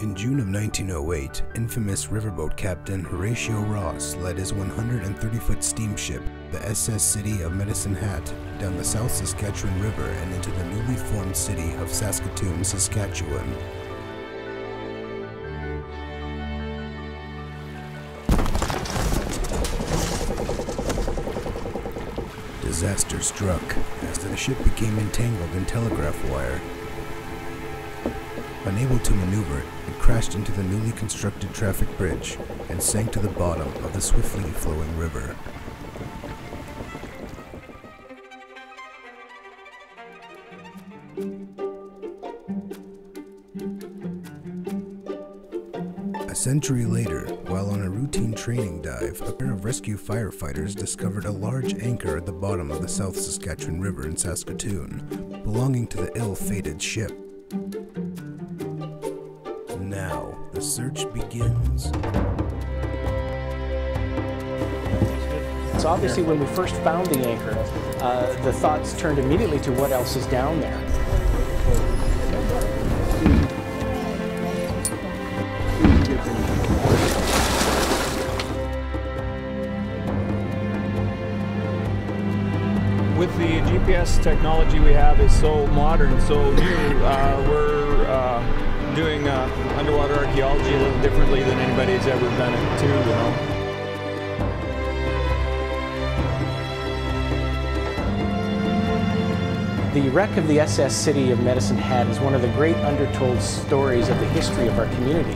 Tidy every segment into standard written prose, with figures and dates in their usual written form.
In June of 1908, infamous riverboat captain Horatio Ross led his 130-foot steamship, the SS City of Medicine Hat, down the South Saskatchewan River and into the newly formed city of Saskatoon, Saskatchewan. Disaster struck as the ship became entangled in telegraph wire. Unable to maneuver, it crashed into the newly constructed traffic bridge and sank to the bottom of the swiftly flowing river. A century later, while on a routine training dive, a pair of rescue firefighters discovered a large anchor at the bottom of the South Saskatchewan River in Saskatoon, belonging to the ill-fated ship. Now, the search begins. So obviously when we first found the anchor, the thoughts turned immediately to what else is down there. With the GPS technology we have is so modern, so new, we're doing underwater archaeology a little differently than anybody's ever done it too, you know. The wreck of the SS City of Medicine Hat is one of the great undertold stories of the history of our community.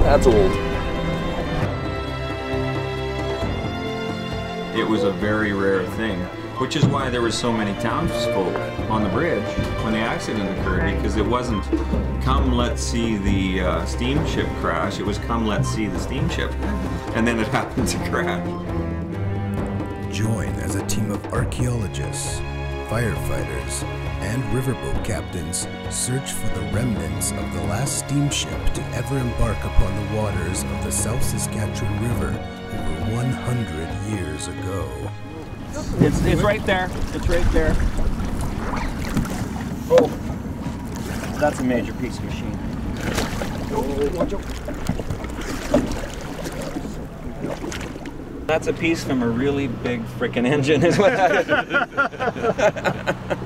That's old. It was a very rare thing, which is why there were so many townsfolk on the bridge when the accident occurred, because it wasn't, come let's see the steamship crash, it was come let's see the steamship, and then it happened to crash. Join as a team of archaeologists, firefighters, and riverboat captains search for the remnants of the last steamship to ever embark upon the waters of the South Saskatchewan River over 100 years ago. It's right there. It's right there. Oh, that's a major piece of machine. Watch out. That's a piece from a really big frickin' engine is what that is.